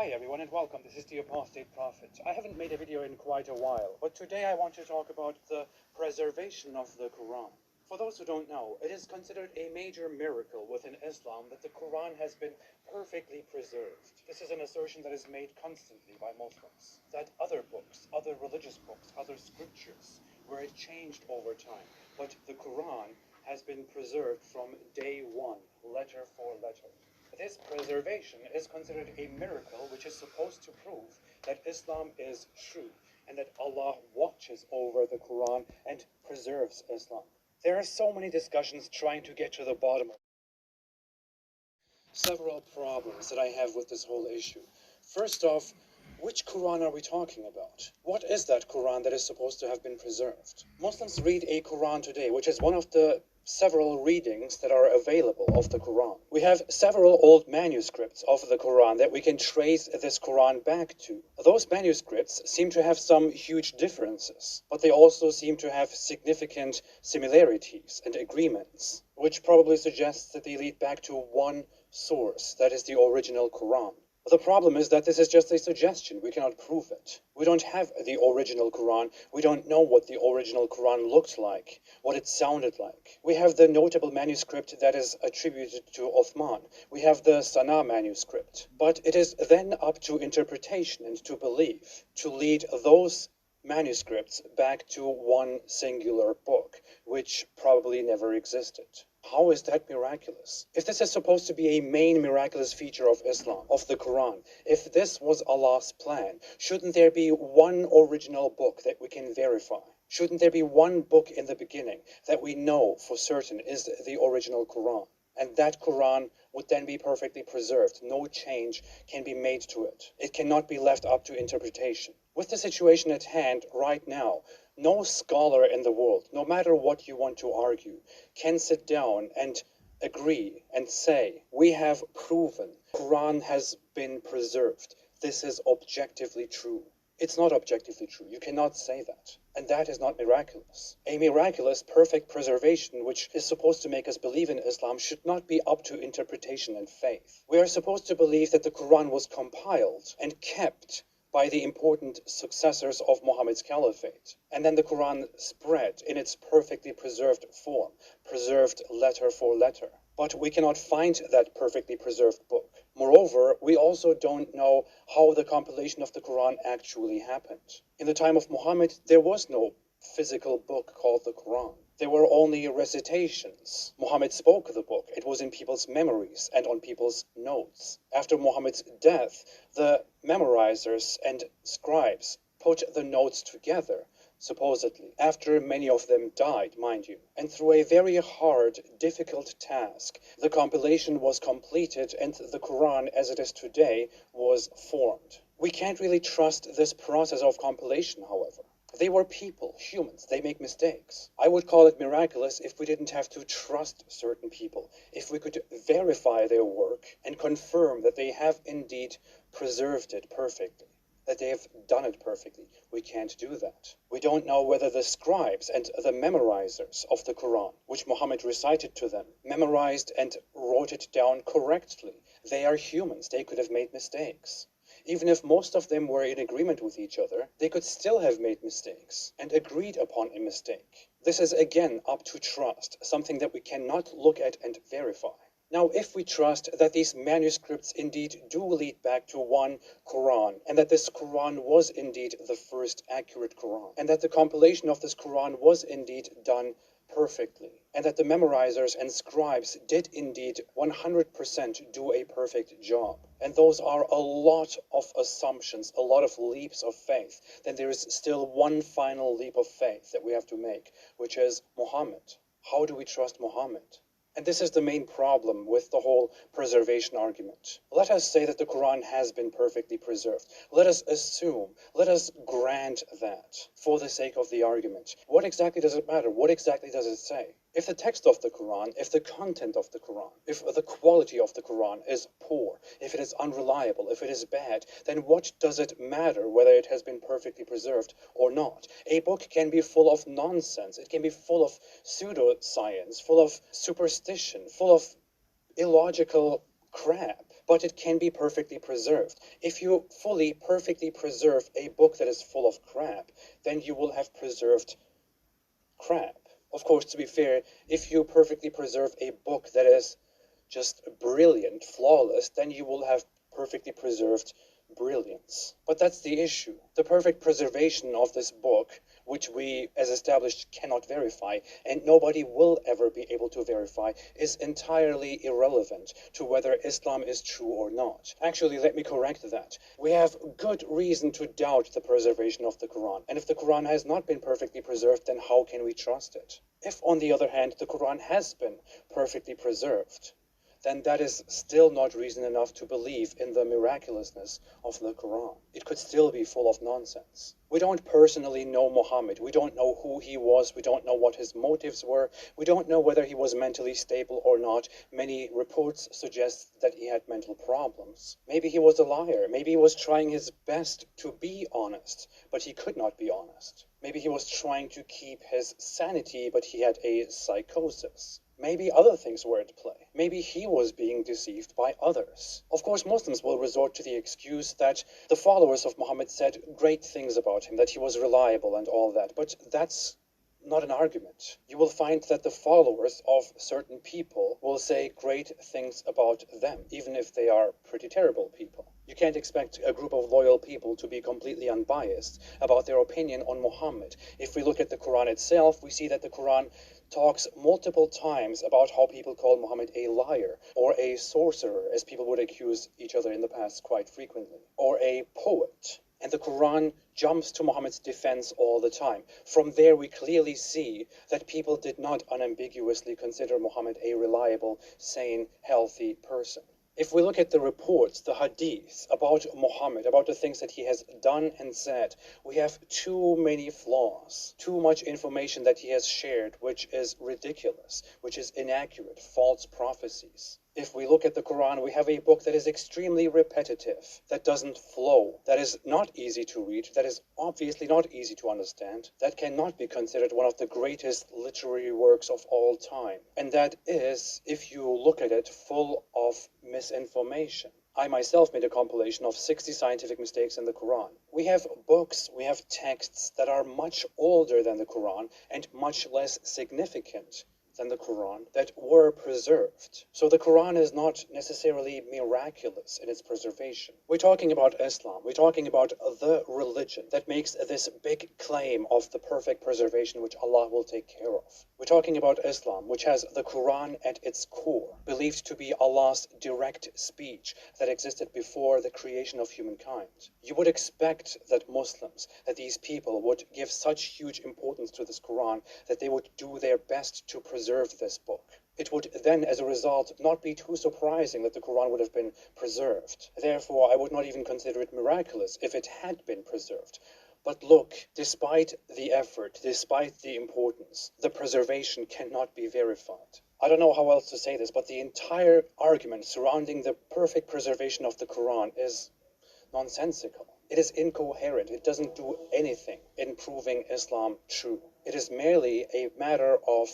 Hi everyone and welcome, this is the Apostate Prophet. I haven't made a video in quite a while, but today I want to talk about the preservation of the Quran. For those who don't know, it is considered a major miracle within Islam that the Quran has been perfectly preserved. This is an assertion that is made constantly by Muslims, that other books, other religious books, other scriptures were changed over time, but the Quran has been preserved from day one, letter for letter. This preservation is considered a miracle which is supposed to prove that Islam is true and that Allah watches over the Quran and preserves Islam. There are so many discussions trying to get to the bottom of several problems that I have with this whole issue. First off, which Quran are we talking about? What is that Quran that is supposed to have been preserved? Muslims read a Quran today, which is one of the several readings that are available of the Quran. We have several old manuscripts of the Quran that we can trace this Quran back to. Those manuscripts seem to have some huge differences, but they also seem to have significant similarities and agreements, which probably suggests that they lead back to one source, that is the original Quran. The problem is that this is just a suggestion. We cannot prove it. We don't have the original Quran. We don't know what the original Quran looked like, what it sounded like. We have the notable manuscript that is attributed to Uthman. We have the Sana manuscript. But it is then up to interpretation and to belief to lead those manuscripts back to one singular book, which probably never existed. How is that miraculous? If this is supposed to be a main miraculous feature of Islam, of the Quran, if this was Allah's plan, shouldn't there be one original book that we can verify? Shouldn't there be one book in the beginning that we know for certain is the original Quran? And that Quran would then be perfectly preserved. No change can be made to it. It cannot be left up to interpretation. With the situation at hand right now, no scholar in the world, no matter what you want to argue, can sit down and agree and say, we have proven Quran has been preserved. This is objectively true. It's not objectively true. You cannot say that. And that is not miraculous. A miraculous, perfect preservation, which is supposed to make us believe in Islam, should not be up to interpretation and faith. We are supposed to believe that the Quran was compiled and kept by the important successors of Muhammad's caliphate. And then the Quran spread in its perfectly preserved form, preserved letter for letter. But we cannot find that perfectly preserved book. Moreover, we also don't know how the compilation of the Quran actually happened. In the time of Muhammad, there was no physical book called the Quran. There were only recitations. Muhammad spoke the book. It was in people's memories and on people's notes. After Muhammad's death, the memorizers and scribes put the notes together, supposedly, after many of them died, mind you. And through a very hard, difficult task, the compilation was completed and the Quran, as it is today, was formed. We can't really trust this process of compilation, however. They were people, humans. They make mistakes. I would call it miraculous if we didn't have to trust certain people, if we could verify their work and confirm that they have indeed preserved it perfectly, that they have done it perfectly. We can't do that. We don't know whether the scribes and the memorizers of the Quran, which Muhammad recited to them, memorized and wrote it down correctly. They are humans. They could have made mistakes. Even if most of them were in agreement with each other, they could still have made mistakes and agreed upon a mistake. This is again up to trust, something that we cannot look at and verify. Now, if we trust that these manuscripts indeed do lead back to one Quran, and that this Quran was indeed the first accurate Quran, and that the compilation of this Quran was indeed done perfectly, and that the memorizers and scribes did indeed 100% do a perfect job, and those are a lot of assumptions, a lot of leaps of faith, then there is still one final leap of faith that we have to make, which is Muhammad. How do we trust Muhammad? And this is the main problem with the whole preservation argument. Let us say that the Quran has been perfectly preserved. Let us assume, let us grant that for the sake of the argument. What exactly does it matter? What exactly does it say? If the text of the Quran, if the content of the Quran, if the quality of the Quran is poor, if it is unreliable, if it is bad, then what does it matter whether it has been perfectly preserved or not? A book can be full of nonsense. It can be full of pseudoscience, full of superstition, full of illogical crap. but it can be perfectly preserved. If you fully, perfectly preserve a book that is full of crap, then you will have preserved crap. Of course, to be fair, if you perfectly preserve a book that is just brilliant, flawless, then you will have perfectly preserved brilliance. But that's the issue. The perfect preservation of this book, which we, as established, cannot verify, and nobody will ever be able to verify, is entirely irrelevant to whether Islam is true or not. Actually, let me correct that. We have good reason to doubt the preservation of the Quran, and if the Quran has not been perfectly preserved, then how can we trust it? If, on the other hand, the Quran has been perfectly preserved, then that is still not reason enough to believe in the miraculousness of the Quran. It could still be full of nonsense. We don't personally know Muhammad. We don't know who he was. We don't know what his motives were. We don't know whether he was mentally stable or not. Many reports suggest that he had mental problems. Maybe he was a liar. Maybe he was trying his best to be honest, but he could not be honest. Maybe he was trying to keep his sanity, but he had a psychosis. Maybe other things were at play. Maybe he was being deceived by others. Of course, Muslims will resort to the excuse that the followers of Muhammad said great things about him, that he was reliable and all that, but that's not an argument. You will find that the followers of certain people will say great things about them, even if they are pretty terrible people. You can't expect a group of loyal people to be completely unbiased about their opinion on Muhammad. If we look at the Quran itself, we see that the Quran talks multiple times about how people call Muhammad a liar, or a sorcerer, as people would accuse each other in the past quite frequently, or a poet. And the Quran jumps to Muhammad's defense all the time. From there, we clearly see that people did not unambiguously consider Muhammad a reliable, sane, healthy person. If we look at the reports, the hadiths about Muhammad, about the things that he has done and said, we have too many flaws, too much information that he has shared, which is ridiculous, which is inaccurate, false prophecies. If we look at the Quran, we have a book that is extremely repetitive, that doesn't flow, that is not easy to read, that is obviously not easy to understand, that cannot be considered one of the greatest literary works of all time. And that is, if you look at it, full of misinformation. I myself made a compilation of 60 scientific mistakes in the Quran. We have books, we have texts that are much older than the Quran and much less significant than the Quran that were preserved. So the Quran is not necessarily miraculous in its preservation. We're talking about Islam. We're talking about the religion that makes this big claim of the perfect preservation which Allah will take care of. We're talking about Islam, which has the Quran at its core, believed to be Allah's direct speech that existed before the creation of humankind. You would expect that Muslims, that these people would give such huge importance to this Quran that they would do their best to preserve this book. It would then, as a result, not be too surprising that the Quran would have been preserved. Therefore, I would not even consider it miraculous if it had been preserved. But look, despite the effort, despite the importance, the preservation cannot be verified. I don't know how else to say this, but the entire argument surrounding the perfect preservation of the Quran is nonsensical. It is incoherent. It doesn't do anything in proving Islam true. It is merely a matter of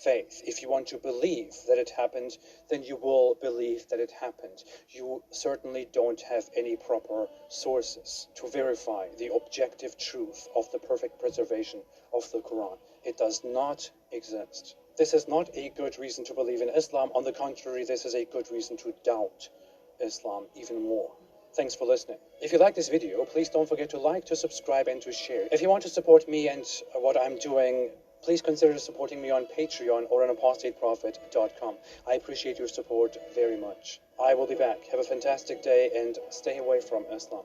faith. If you want to believe that it happened, then you will believe that it happened. You certainly don't have any proper sources to verify the objective truth of the perfect preservation of the Quran. It does not exist. This is not a good reason to believe in Islam. On the contrary, this is a good reason to doubt Islam even more. Thanks for listening. If you like this video, please don't forget to like, to subscribe, and to share. If you want to support me and what I'm doing, please consider supporting me on Patreon or on apostateprophet.com. I appreciate your support very much. I will be back. Have a fantastic day and stay away from Islam.